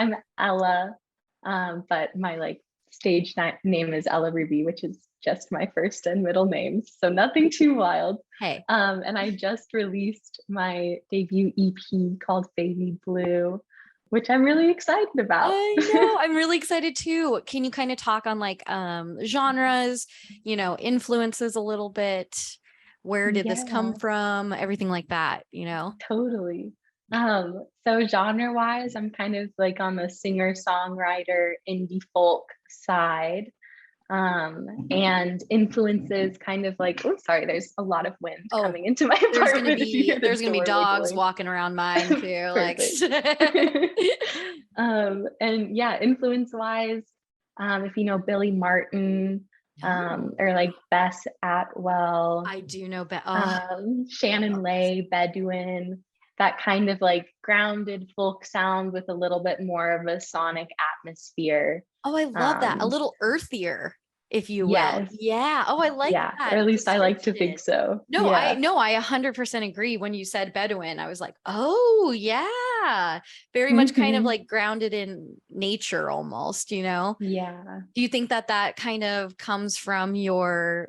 I'm Ella, but my like stage name is Ella Ruby, which is just my first and middle names. So nothing too wild. Hey. And I just released my debut EP called Baby Blue, which I'm really excited about. I know. I'm really excited too. Can you kind of talk on like genres, influences a little bit? Where did this come Yeah, from? Everything like that, totally. So genre-wise, I'm kind of like on the singer-songwriter indie folk side. And influences kind of like, oh, sorry, there's a lot of wind Oh, coming into my apartment. If you hear the there's gonna be door dogs wiggling. walking around mine too. Like And yeah, influence-wise, if you know Billy Martin, or like Bess Atwell, I do know Shannon Lay, Bedouin, that kind of like grounded folk sound with a little bit more of a sonic atmosphere. Oh, I love that. A little earthier, if you will. Yes. Yeah. Oh, I like Yeah, or that at least I like to description. think so. No, Yeah. I 100% agree. When you said Bedouin, I was like, oh yeah, very much kind of Hmm. like grounded in nature almost, Yeah. Do you think that that kind of comes from your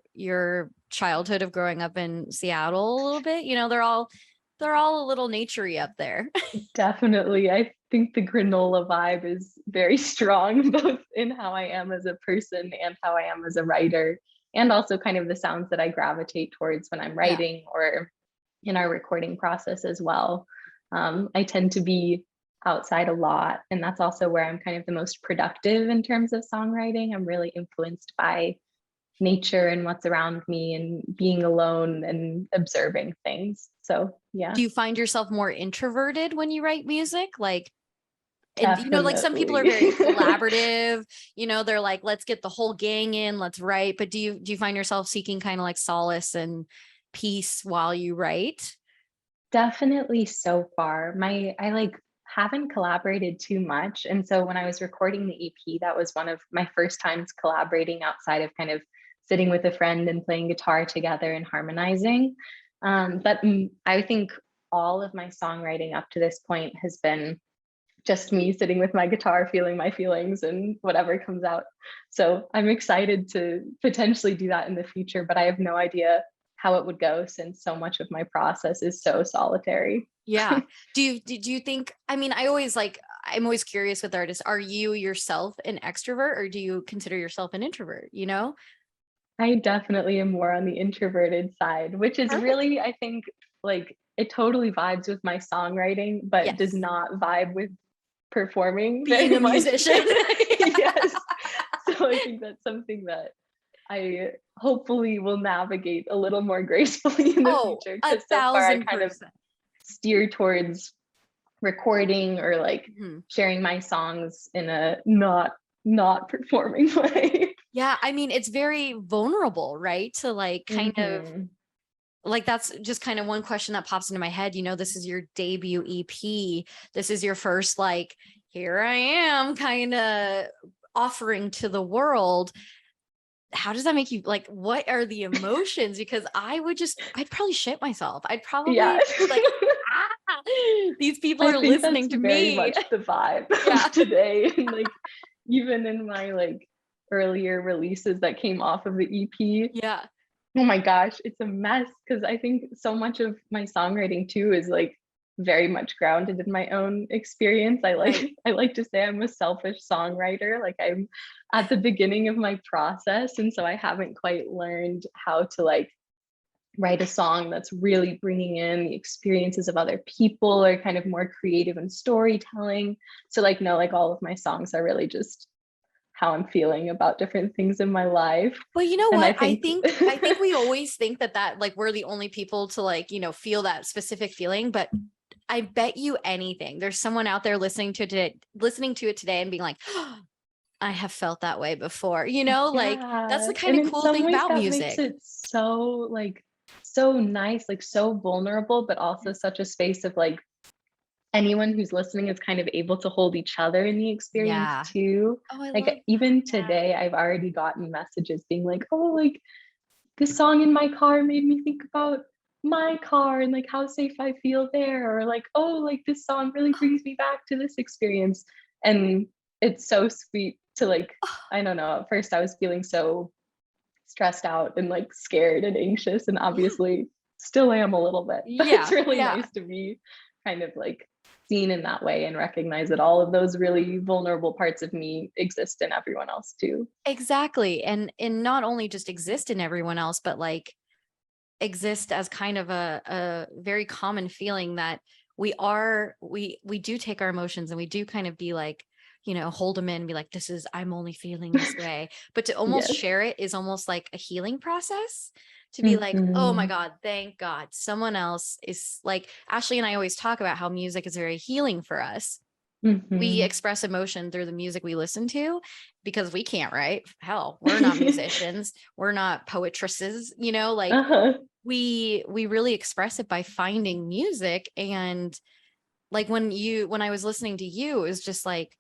childhood of growing up in Seattle a little bit? They're all a little naturey up there. Definitely. I think the granola vibe is very strong, both in how I am as a person and how I am as a writer, and also kind of the sounds that I gravitate towards when I'm Yeah. writing or in our recording process as well. I tend to be outside a lot, and that's also where I'm kind of the most productive in terms of songwriting. I'm really influenced by nature and what's around me and being alone and observing things. So yeah, Do you find yourself more introverted when you write music? Like, and like some people are definitely. very collaborative, they're like, let's get the whole gang in, let's write. But do you find yourself seeking kind of like solace and peace while you write? Definitely so far. I like haven't collaborated too much. And so when I was recording the EP, that was one of my first times collaborating outside of kind of sitting with a friend and playing guitar together and harmonizing. But I think all of my songwriting up to this point has been just me sitting with my guitar, feeling my feelings and whatever comes out. So I'm excited to potentially do that in the future, but I have no idea how it would go since so much of my process is so solitary. Yeah. Do you think, I mean, I'm always curious with artists, are you yourself an extrovert or do you consider yourself an introvert, I definitely am more on the introverted side, which is Perfect. really, I think, like it totally vibes with my songwriting, but does Yes. not vibe with performing Being very a much. musician. Yes. So I think that's something that I hopefully will navigate a little more gracefully in the Oh, future, a because so far I thousand kind of percent. steer towards recording or like Mhm. sharing my songs in a not performing way. Yeah, I mean, it's very vulnerable, right? To like kind of Hmm. like that's just kind of one question that pops into my head. This is your debut EP. This is your first like, here I am kind of offering to the world. How does that make you like what are the emotions? Because I'd probably shit myself. I'd Yeah. probably be like, ah, these people I are think listening that's to very me. much the vibe Yeah. of today. And like even in my like earlier releases that came off of the EP, Yeah. oh my gosh, it's a mess because I think so much of my songwriting too is like very much grounded in my own experience. I like Right. I like to say I'm a selfish songwriter. Like I'm at the beginning of my process, and so I haven't quite learned how to like write a song that's really bringing in the experiences of other people or kind of more creative and storytelling. So like no, like all of my songs are really just how I'm feeling about different things in my life. But you know And I what? I think think I think we always think that like we're the only people to like, feel that specific feeling, but I bet you anything. There's someone out there listening to it today and being like, oh, I have felt that way before. Like that's yeah, the kind and of in cool some thing ways about that makes music. it so like so nice, like so vulnerable, but also such a space of like anyone who's listening is kind of able to hold each other in the experience Yeah. too. Oh, I love Like even that. today I've already gotten messages being like, oh, like this song in my car made me think about my car and like how safe I feel there, or like, oh, like this song really brings me back to this experience. And it's so sweet to like, I don't know, at first I was feeling so stressed out and like scared and anxious, and obviously still am a little bit, but it's Yeah, really yeah. nice to be kind of like seen in that way and recognize that all of those really vulnerable parts of me exist in everyone else too. Exactly. And not only just exist in everyone else, but like exist as kind of a very common feeling that we do take our emotions and we do kind of be like, hold them in and be like, this is, I'm only feeling this way. But to almost Yes. share it is almost like a healing process, to be like, oh my Mhm. God, thank God someone else is like, Ashley and I always talk about how music is very healing for us. We Mhm. express emotion through the music we listen to because we can't write. Hell, we're not musicians. We're not poetresses, like Uh-huh. we really express it by finding music. And like when I was listening to you, it was just like,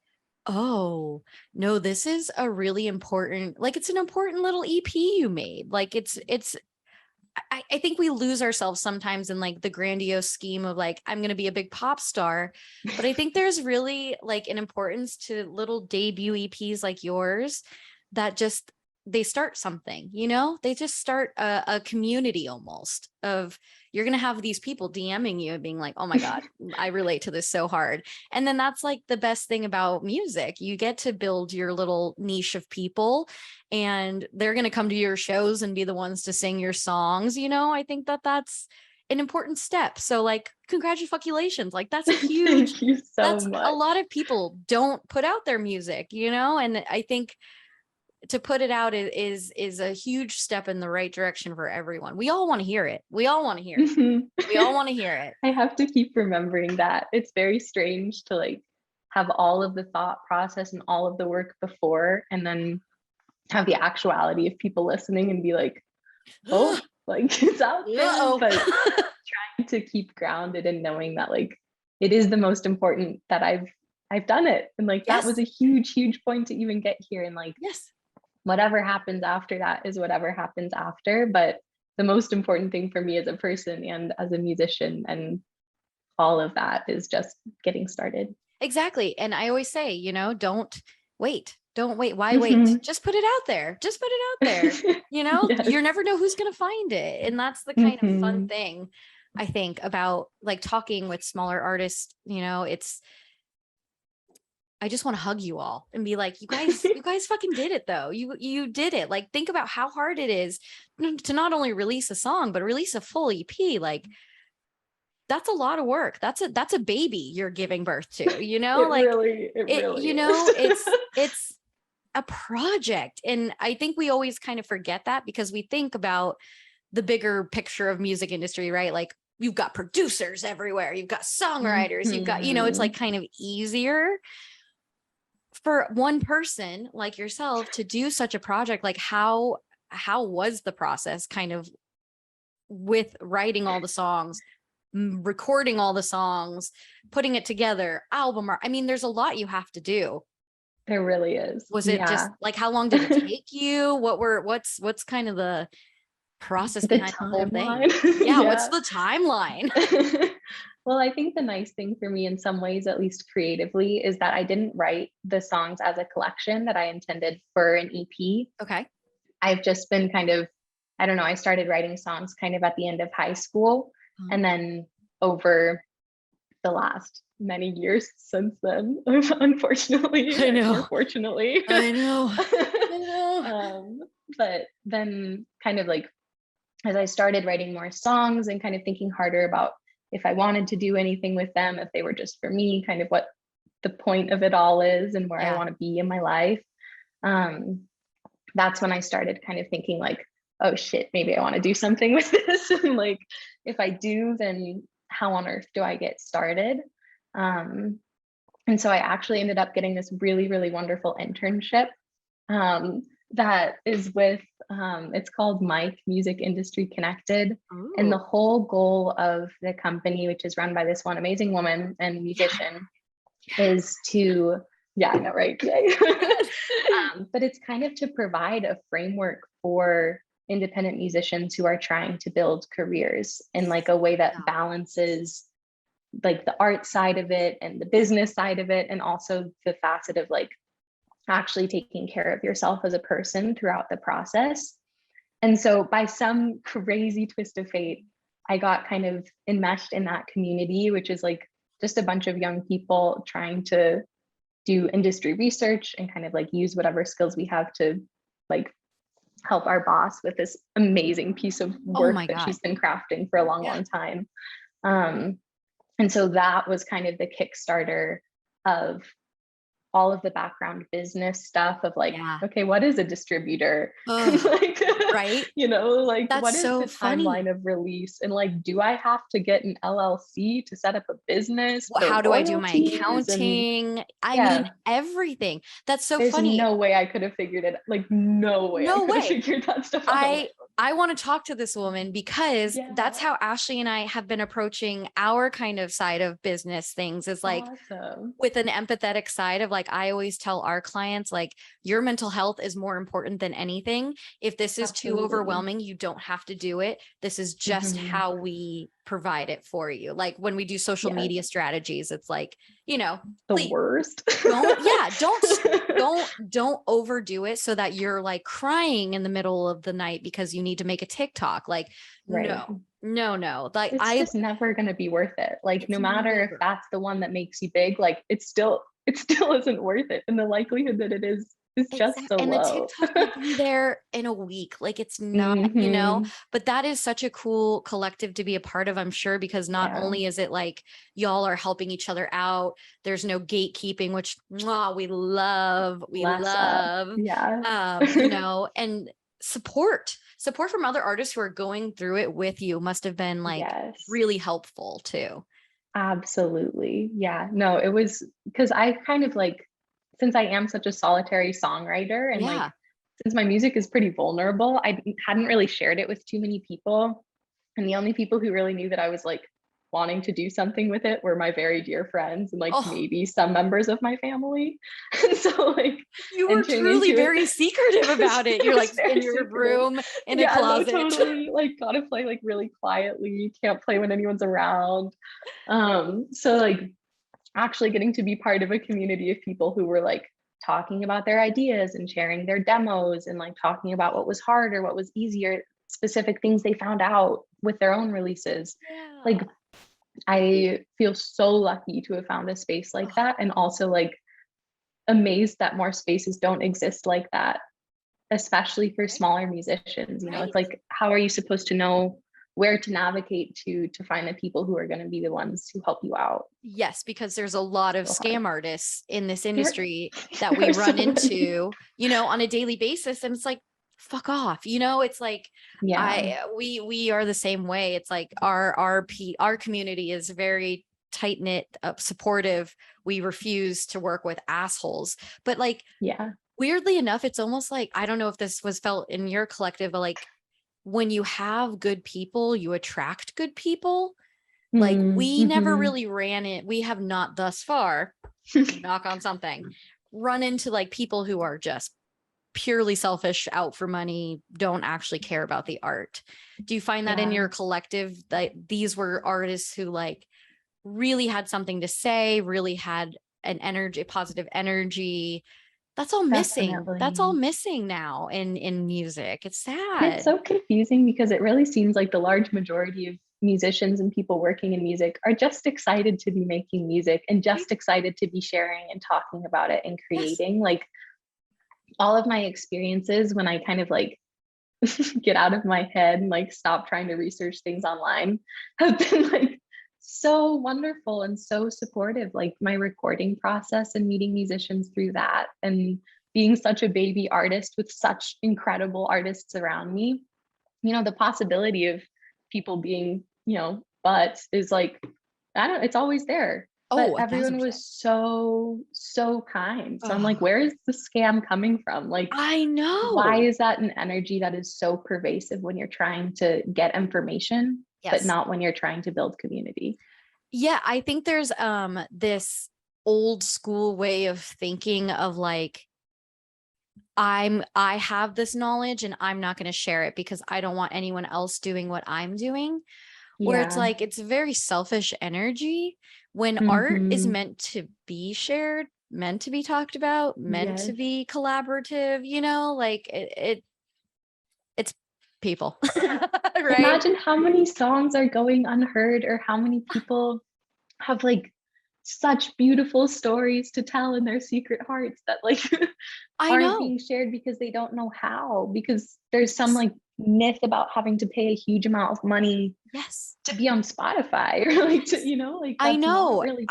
oh no, this is a really important, like it's an important little EP you made. Like it's I think we lose ourselves sometimes in like the grandiose scheme of like, I'm going to be a big pop star. But I think there's really like an importance to little debut EPs like yours that just, they start something, they just start a community almost of, you're going to have these people DMing you and being like, oh my God, I relate to this so hard. And then that's like the best thing about music. You get to build your little niche of people, and they're going to come to your shows and be the ones to sing your songs. I think that that's an important step. So like, congratulations. Like that's a huge, Thank you so that's a much. lot of people don't put out their music, and I think to put it out is a huge step in the right direction for everyone. We all want to hear it. We all want to hear it. Mhm. We all want to hear it. I have to keep remembering that. It's very strange to like have all of the thought process and all of the work before, and then have the actuality of people listening and be like, oh, like it's out there. Uh-oh. But trying to keep grounded and knowing that like it is the most important that I've done it. And like that was Yes. a huge, huge point to even get here. And like Yes. whatever happens after that is whatever happens after. But the most important thing for me as a person and as a musician and all of that is just getting started. Exactly. And I always say, don't wait. Don't wait. Why wait? Mhm. Just put it out there. Just put it out there. Yes. You never know who's going to find it. And that's the kind of fun Mhm. thing I think about like talking with smaller artists. It's, I just want to hug you all and be like, you guys fucking did it though. You did it. Like, think about how hard it is to not only release a song, but release a full EP. Like, that's a lot of work. That's a baby you're giving birth to, like It it, really is. it's a project. And I think we always kind of forget that because we think about the bigger picture of music industry, right? Like you've got producers everywhere, you've got songwriters, you've got, it's like Mhm. kind of easier for one person like yourself to do such a project. Like how was the process kind of with writing all the songs, recording all the songs, putting it together, album art? I mean, there's a lot you have to do. There really is. Was it just Yeah. like, how long did it take you? What's kind of the process The behind the whole thing? timeline. Yeah, what's Yeah. the timeline? Well, I think the nice thing for me in some ways, at least creatively, is that I didn't write the songs as a collection that I intended for an EP. Okay. I've just been kind of, I don't know, I started writing songs kind of at the end of high school. And Oh, then over the last many years since then, unfortunately I or know. fortunately. I know. I know. um, but then kind of like as I started writing more songs and kind of thinking harder about if I wanted to do anything with them, if they were just for me, kind of what the point of it all is and where I Yeah. want to be in my life. Um, that's when I started kind of thinking like, oh shit, maybe I want to do something with this. And like, if I do, then how on earth do I get started? Um, and so I actually ended up getting this really, really wonderful internship um, that is with, it's called Mike Music Industry Connected. And the Ooh. whole goal of the company, which is run by this one amazing woman and Yeah. musician, Yeah. is to, yeah, I know, right? But it's kind of to provide a framework for independent musicians who are trying to build careers in like a way that Yeah. balances like the art side of it and the business side of it, and also the facet of like actually taking care of yourself as a person throughout the process. And so by some crazy twist of fate, I got kind of enmeshed in that community, which is like just a bunch of young people trying to do industry research and kind of like use whatever skills we have to like help our boss with this amazing piece of Oh work my that God. she's been crafting for a long, Yeah. long time. And so that was kind of the Kickstarter of all of the background business stuff of like, Yeah. okay, what is a distributor? Ugh, Like, right? you know, like That's what is so the funny. timeline of release? And like, do I have to get an LLC to set up a business Well, for how do I do my royalties? And accounting? I mean, yeah, everything. That's so there's funny. no way I could have figured it, like no way I No could have way. figured that stuff out on my I I want to talk to this woman because own. that's Yeah, how Ashley and I have been approaching our kind of side of business things, is like awesome. with an empathetic side of like, I always tell our clients, like, your mental health is more important than anything. If this is too Absolutely. overwhelming, you don't have to do it. This is just Mhm. how we provide it for you. Like when we do social Yes, media strategies, it's like, the please worst. don't, yeah, don't overdo it so that you're like crying in the middle of the night because you need to make a TikTok. Like, Right. no. Like It's just never going to be worth it. Like it's no matter if never. that's the one that makes you big, like it still isn't worth it. And the likelihood that it is just Exactly. so And the low. TikTok will be there in a week. Like it's not, Hmm. but that is such a cool collective to be a part of, I'm sure, because not Yeah. only is it like y'all are helping each other out, there's no gatekeeping, which mwah, we Less up. love, Yeah. and support from other artists who are going through it with you must have been like Yes. really helpful too. Absolutely. Yeah. No, it was because I kind of like, since I am such a solitary songwriter and like, Yeah. since my music is pretty vulnerable, I hadn't really shared it with too many people. And the only people who really knew that I was like wanting to do something with it were my very dear friends and like Oh, maybe some members of my family. And so like you were entering truly into it, very secretive about it. it You're was like in very your secretive. room in a Yeah, no, closet. totally. Like gotta play like really quietly, can't play when anyone's around. So like actually getting to be part of a community of people who were like talking about their ideas and sharing their demos and like talking about what was hard or what was easier, specific things they found out with their own releases. Yeah. Like I feel so lucky to have found a space like Oh, that, and also like amazed that more spaces don't exist like that, especially for right. smaller musicians. It's Right. like, how are you supposed to know where to navigate to find the people who are going to be the ones who help you out? Yes, because there's a lot of So hard. scam artists in this There, industry that we there's so run many. into, on a daily basis. And it's like, fuck off. It's like Yeah. we are the same way. It's like our community is very tight knit, supportive. We refuse to work with assholes. But like Yeah. weirdly enough, it's almost like, I don't know if this was felt in your collective, but like when you have good people, you attract good people. Like we never Mm-hmm. really ran it. We have not thus far, knock on something, run into like people who are just purely selfish, out for money, don't actually care about the art. Do you find that in Yeah. your collective that these were artists who like really had something to say, really had an energy, positive energy? That's all missing. That's all Definitely. missing now in music. It's And it's sad. so confusing because it really seems like the large majority of musicians and people working in music are just excited to be making music and Right? just excited to be sharing and talking about it and Yes. creating. Like all of my experiences when I kind of like get out of my head and like stop trying to research things online have been like so wonderful and so supportive. Like my recording process and meeting musicians through that, and being such a baby artist with such incredible artists around me, the possibility of people being, butts is like, I don't, it's always there. But Oh, a thousand everyone percent. was so, so kind. So I'm like, Oh, where is the scam coming from? Like, I why know. is that an energy that is so pervasive when you're trying to get information, but Yes. not when you're trying to build community? Yeah, I think there's this old school way of thinking of like, I have this knowledge and I'm not going to share it because I don't want anyone else doing what I'm doing. where it's Yeah. like, it's very selfish energy when art is Hmm. meant to be shared, meant to be talked about, meant to Yes. be collaborative, like it's people, right? Imagine how many songs are going unheard, or how many people have like such beautiful stories to tell in their secret hearts that like I aren't know. being shared because they don't know how, because there's some Yes. like myth about having to pay a huge amount of money Yes. to be on Spotify or like to, Yes. like I that's not know. really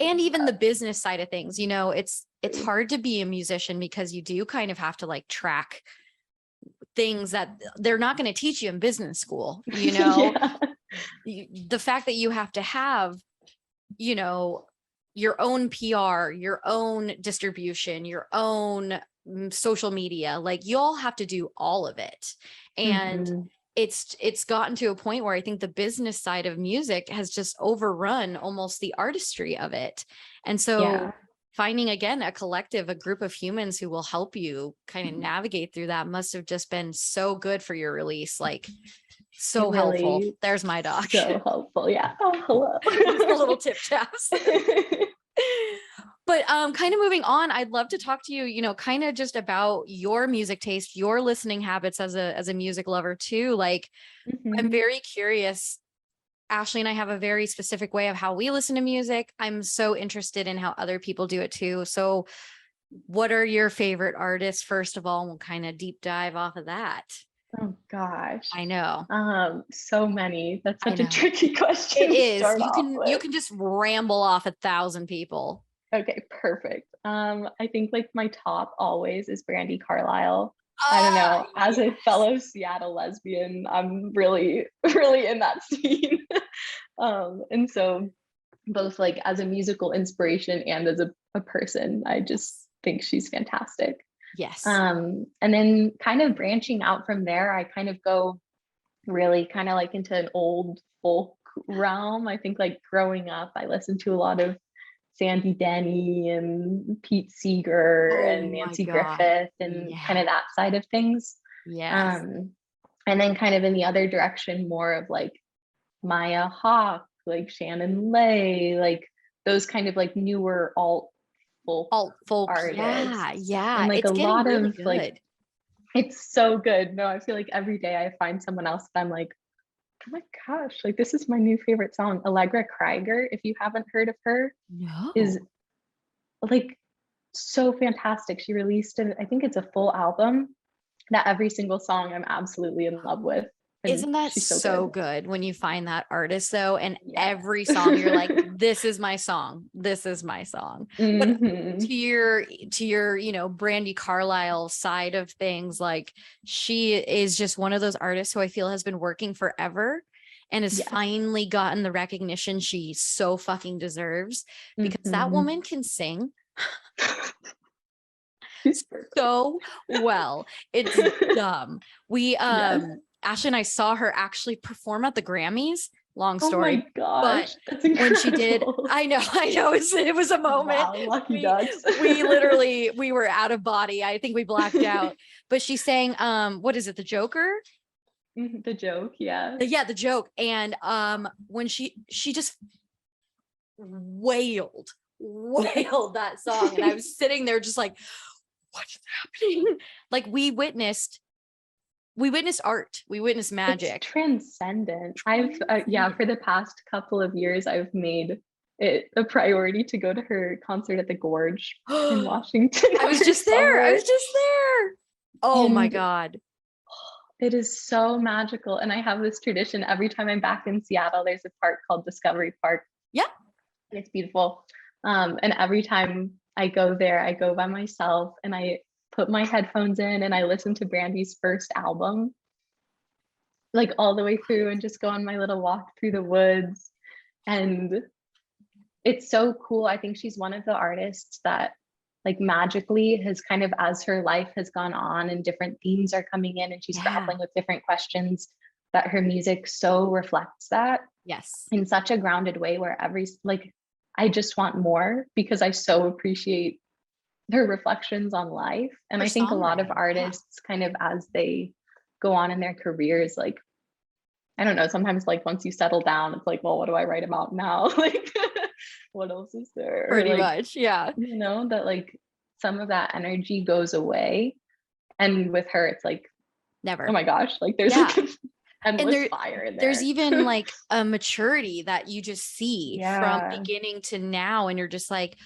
And even the that. business side of things, it's hard to be a musician because you do kind of have to like track things that they're not going to teach you in business school, Yeah. the fact that you have to have, you know, your own PR, your own distribution, your own social media, like you all have to do all of it. And Hmm. it's gotten to a point where I think the business side of music has just overrun almost the artistry of it. And so Yeah. finding again a collective, a group of humans who will help you kind of navigate through that must have just been so good for your release. Like It so helpful. really There's my dog. so helpful. Yeah. Oh, Just the little hello. tip taps. But kind of moving on, I'd love to talk to you, kind of just about your music taste, your listening habits as a music lover too. Like I'm Hmm. very curious. Ashley and I have a very specific way of how we listen to music. I'm so interested in how other people do it too. So what are your favorite artists first of all? And we'll kind of deep dive off of that. Oh gosh. I know. So many. That's I such a know. tricky It question to is. start You off can you with. can just ramble off 1,000 people. Okay, perfect. I think like my top always is Brandy Carlisle. I don't Ah, know. As a yes. fellow Seattle lesbian, I'm really, really in that scene. And so both like as a musical inspiration and as a person, I just Yes. think she's fantastic. Yes. And then kind of branching out from there, I kind of go really kind of like into an old folk realm. I think like growing up, I listened to a lot of Sandy Denny and Pete Seeger Oh and my Nancy God. Griffith and kind Yeah. of that side of things. Yes. Um, and then kind of in the other direction, more of like Maya Hawke, like Shannon Lay, like those kind of like newer alt folk Alt folk. Yeah. artists. And Yeah. like a It's getting lot really of like, good. it's so good. No, I feel like every day I find someone else that I'm like, oh my gosh, like this is my new favorite song. Allegra Krieger, if you haven't heard of her, is No. like so fantastic. She released I think it's a full album that every single song I'm absolutely in love with. And Isn't that she's so so good. good when you find that artist though? And Yes. every song you're like, this is my song. This is my song. But Hmm. to your, Brandy Carlisle side of things, like she is just one of those artists who I feel has been working forever and has Yes. finally gotten the recognition she so fucking deserves because that Hmm. woman can sing She's perfect. so well. It's dumb. We Yes. Ashley and I saw her actually perform at the Grammys. Long Oh my story. But gosh, that's when she did, incredible. I know it was a moment. Wow, lucky We ducks. we literally we were out of body. I think we blacked out. But she sang what is it, the Joker? The joke, yeah. Yeah, the joke. And when she just wailed that song. And I was sitting there just like, what's happening? Like we witnessed art, we witnessed It's magic. transcendent. I've, yeah, Transcendent. for the past couple of years, I've made it a priority to go to her concert at the Gorge in I Washington was every just there. I summer. was just there. Oh my And God. it is so magical. And I have this tradition every time I'm back in Seattle, there's a park called Discovery Park. Yeah. And it's beautiful. And every time I go there, I go by myself and I put my headphones in and I listen to Brandy's first album, like all the way through, and just go on my little walk through the woods. And it's so cool. I think she's one of the artists that like magically has kind of, as her life has gone on and different themes are coming in and she's Yeah. grappling with different questions, that her music so reflects that Yes. in such a grounded way where every like I just want more because I so appreciate her reflections on life. And Her I think a lot of songwriting. Yeah. artists kind of as they go on in their careers, like I don't know, sometimes like once you settle down, it's like, well, what do I write about now? Like, what else is there? Or Pretty like, much. Yeah. that like some of that energy goes away. And with her, it's like, oh Never. my gosh, like there's Yeah. like an And endless fire in there's there. even like a maturity that you just see from Yeah. beginning to now. And you're just like,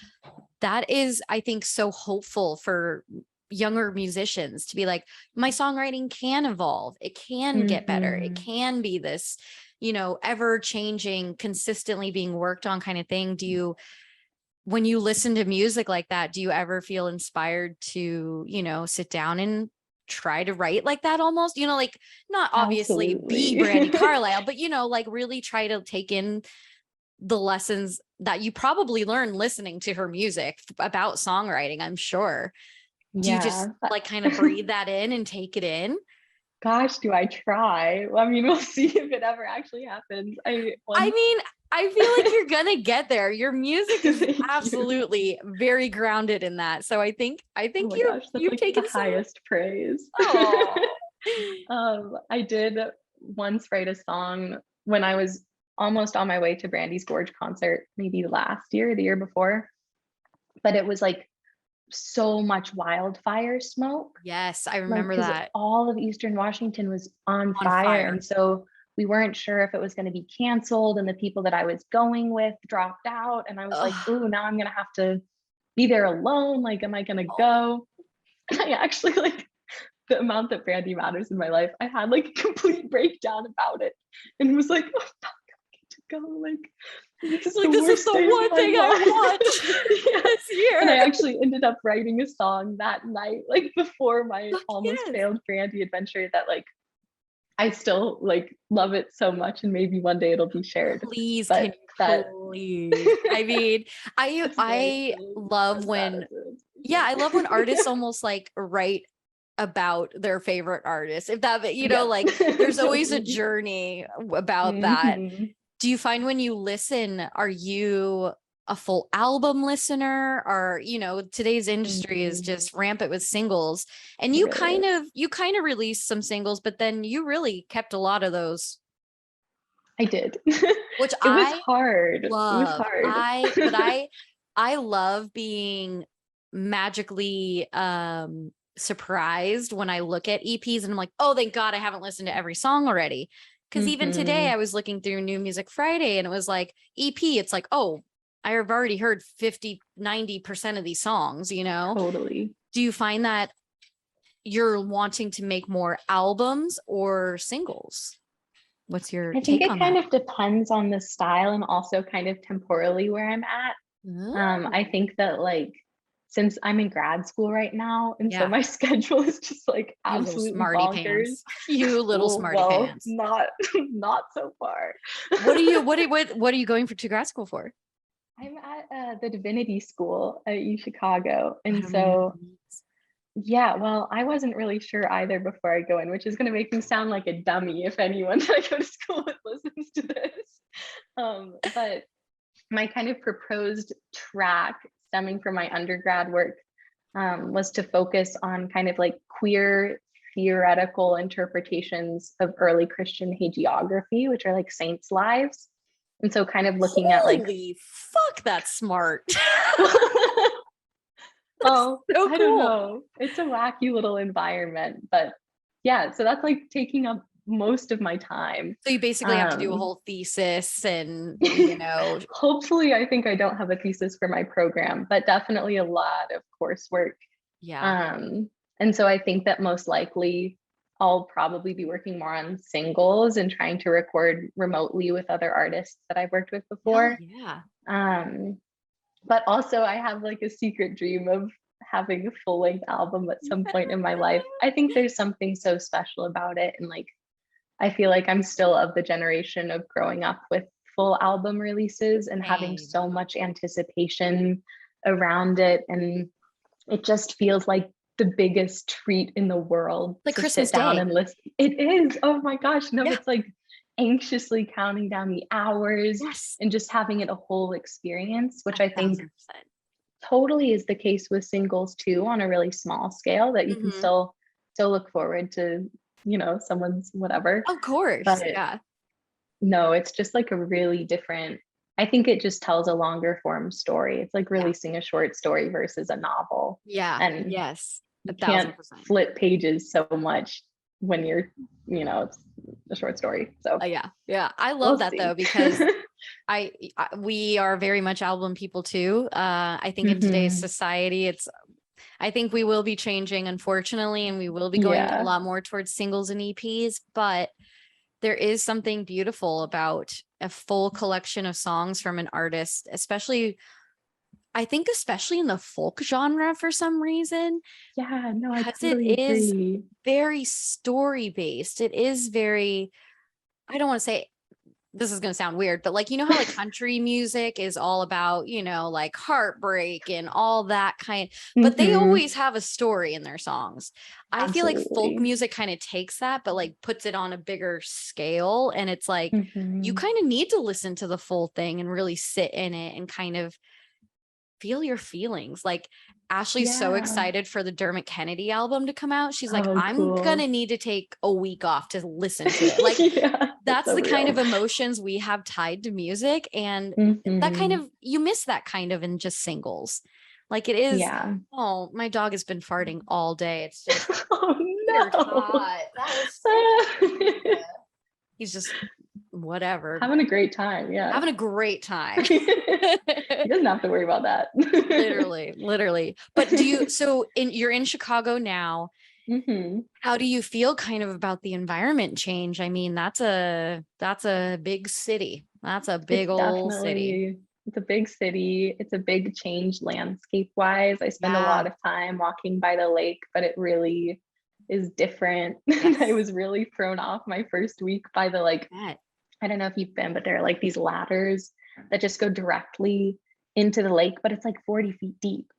that is, I think, so hopeful for younger musicians to be like, my songwriting can evolve. It can get better. It Mhm. can be this, ever changing, consistently being worked on kind of thing. When you listen to music like that, do you ever feel inspired to, sit down and try to write like that almost, like not obviously be Absolutely. Brandy Carlisle, but, like really try to take in the lessons that you probably learned listening to her music about songwriting, I'm sure. Do you just Yeah. like kind of breathe that in and take it in? Gosh, do I try? Well, I mean, we'll see if it ever actually happens. I I once mean, I feel like you're gonna get there. Your music is Thank you. absolutely very grounded in that. So I think Oh my you've gosh, that's you've like the taken some. highest praise. Oh, I did once write a song when I was almost on my way to Brandy's Gorge concert, maybe last year, the year before, but it was like so much wildfire smoke, yes, I like remember because that. all of Eastern Washington was on On fire. fire. And so we weren't sure if it was going to be canceled, and the people that I was going with dropped out. And I was like, Ugh. ooh, now I'm going to have to be there alone. Like, am I going to go? And I actually like the amount that Brandy matters in my life. I had like a complete breakdown about it and was like, oh, fuck, I get to go. Like, this is Like, the this is worst the day of one my thing I life. want Yeah. this And I year. actually ended up writing a song that night, like before my Fuck almost yes. failed Brandy adventure, that like I still like love it so much, and maybe one day it'll be shared. Please, can But you that please? I mean, I it's very I silly love as that when, as an yeah, I love when artists inspiration. almost like write about their favorite artist. If that, Yeah. like there's always a Totally. journey about that. Mhm. Do you find when you listen, are you a full album listener? Or, today's industry is Mhm. just rampant with singles, and It you really kind is. of you kind of released some singles, but then you really kept a lot of those, I did. which It was I hard. It was love. hard. I love being magically surprised when I look at EPs and I'm like, "Oh, thank God I haven't listened to every song already." Cuz even today Mhm. I was looking through New Music Friday and it was like EP, it's like, "Oh, I have already heard 50-90% of these songs. Totally. Do you find that you're wanting to make more albums or singles? What's your I think take it on kind that? of depends on the style and also kind of temporally where I'm at. I Oh, think that like since I'm in grad school right now, and so yeah. my schedule is just like You little absolutely smarty bonkers. pants. You little Oh, smarty well, pants. not not so far. What are you going to grad school for? I'm at the divinity school at U Chicago, I and don't even know what so that means. yeah, well, I wasn't really sure either before I go in, which is going to make me sound like a dummy if anyone that I go to school with listens to this. But my kind of proposed track stemming from my undergrad work was to focus on kind of like queer theoretical interpretations of early Christian hagiography, which are like saints' lives. And so kind of looking at like, Holy fuck, that's smart. That's oh, so I don't cool. know. It's a wacky little environment, but yeah, so that's like taking up most of my time. So you basically have to do a Um, whole thesis and, hopefully, I think I don't have a thesis for my program, but definitely a lot of coursework. yeah. Um, and so I think that most likely I'll probably be working more on singles and trying to record remotely with other artists that I've worked with Hell before. yeah. Um, but also I have like a secret dream of having a full length album at some point in my life. I think there's something so special about it. And like, I feel like I'm still of the generation of growing up with full album releases and having Same. so much anticipation around it. And it just feels like the biggest treat in the world Like to Christmas sit down Day. and listen. It is. Oh my gosh. No, Yeah. it's like anxiously counting down the hours Yes. and just having it a whole experience, which I think 1,000%. totally is the case with singles too, on a really small scale, that you can Mhm. still look forward to, someone's whatever. Of course. But Yeah. No, it's just like a really different, I think it just tells a longer form story. It's like Yeah. releasing a short story versus a novel. Yeah. And Yes. you can't 1,000%. flip pages so much when you're, it's a short story. So Yeah. Yeah. I love we'll that though, see. because we are very much album people too. I think in today's Mhm. society, I think we will be changing, unfortunately, and we will be going a Yeah. lot more towards singles and EPs, but there is something beautiful about a full collection of songs from an artist, especially, I think, especially in the folk genre for some reason, Yeah. No, I because it totally is agree. very story based. It is very, I don't want to say, this is going to sound weird, but like, you know how like country music is all about, like heartbreak and all that kind, but they Hmm. always have a story in their songs. I feel like folk Absolutely. music kind of takes that, but like puts it on a bigger scale. And it's like, you Hmm. kind of need to listen to the full thing and really sit in it and kind of feel your feelings. Like Ashley's so Yeah. excited for the Dermot Kennedy album to come out. She's like, Oh, I'm gonna cool. need to take a week off to listen to it. Like Yeah, that's that's so the kind real. of emotions we have tied to music. And that kind Hmm. of, you miss that kind of in just singles. Like it is, Yeah. oh, my dog has been farting all day. It's just Oh you're no. hot. That was so mean. He's just whatever, Having a great time. Yeah. having a great time. He doesn't have to worry about that. Literally, literally. But you're in Chicago now. Hmm. How do you feel kind of about the environment change? I mean, that's a big city. That's a big It's old city. definitely, it's a big city. It's a big change landscape wise. I spend a Yeah. lot of time walking by the lake, but it really is different. I Yes. was really thrown off my first week by the like, I bet. I don't know if you've been, but there are like these ladders that just go directly into the lake, but it's like 40 feet deep.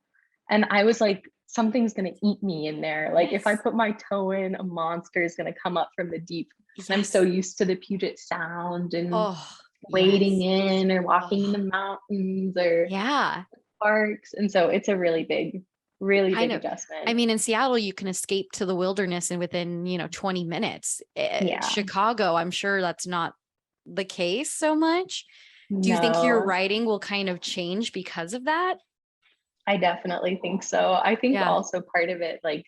And I was like, something's going to eat me in there. Like if I Yes. put my toe in, a monster is going to come up from the deep. And I'm so Yes. used to the Puget Sound and Oh, wading yes. in or walking in Oh, the mountains or yeah. parks. And so it's a really Kind big of. I adjustment. mean, in Seattle, you can escape to the wilderness and within, 20 minutes. Yeah. Chicago, I'm sure that's not the case so much. Do you think your No, writing will kind of change because of that? I definitely think so. I think Yeah. also part of it, like,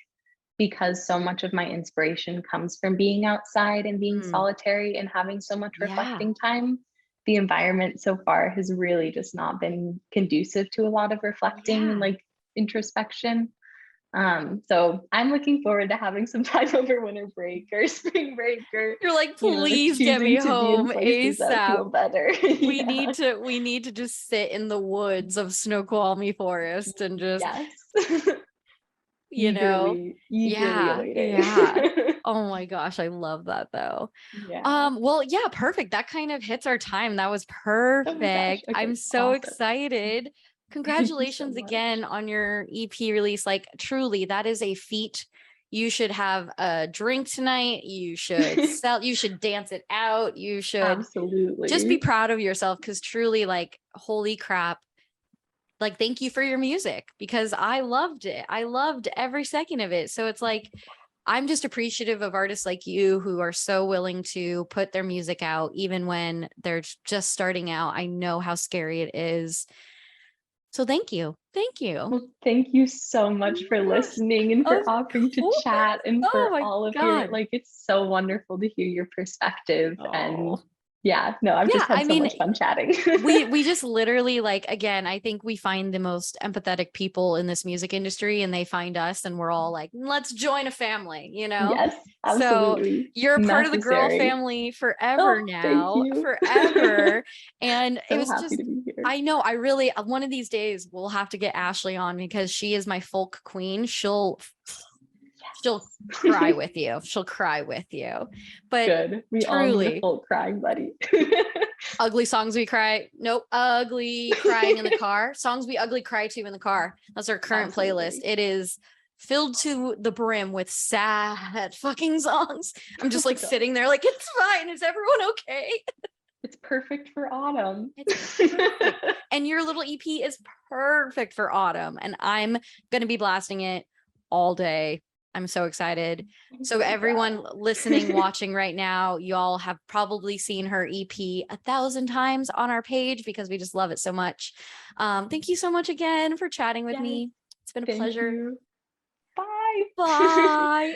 because so much of my inspiration comes from being outside and being Mm, solitary and having so much yeah. reflecting time, the environment so far has really just not been conducive to a lot of reflecting and Yeah. like introspection. So I'm looking forward to having some time over winter break or spring break or, You're like, please get me choosing to be in home places that ASAP. feel better. We Yeah. need to just sit in the woods of Snoqualmie Forest and just, Yes. you know, Eagerly yeah, await yeah. it. Oh my gosh, I love that though. Yeah. Well, yeah, perfect. That kind of hits our time. That was Oh my gosh. perfect. I'm Okay. so Awesome. excited. Thank you so Congratulations much. again on your EP release. Like, truly, that is a feat. You should have a drink tonight. You should dance it out. You should just be Absolutely. proud of yourself because truly, like, holy crap. Like, thank you for your music because I loved it. I loved every second of it. So it's like, I'm just appreciative of artists like you who are so willing to put their music out, even when they're just starting out. I know how scary it is. So thank you. Thank you. Well, thank you so much for Yes, listening and of for offering to course. chat and Oh for my all of your, God. like, it's so wonderful to hear your perspective. And Oh, yeah, no, I've yeah. just I had so mean, much fun chatting. we just literally, like, again, I think we find the most empathetic people in this music industry and they find us and we're all like, let's join a family. Yes, So absolutely. you're a part of the girl Necessary. family forever Oh, thank now, you. forever. And it So was happy just, to be here. I know, I really, one of these days we'll have to get Ashley on because she is my folk queen. She'll cry with you. She'll cry with you. But Good. We all need a truly, full crying buddy. ugly songs we cry. Nope. Ugly crying in the car. Songs we ugly cry to in the car. That's our current playlist. Absolutely. It is filled to the brim with sad fucking songs. I'm Oh just my like God. sitting there like, it's fine. Is everyone okay? It's perfect for autumn. It's perfect. And your little EP is perfect for autumn. And I'm going to be blasting it all day I'm so excited. So Yeah. everyone listening, watching right now, y'all have probably seen her EP 1,000 times on our page because we just love it so much. Thank you so much again for chatting with Yes. me. It's been a Thank pleasure. you. Bye. Bye.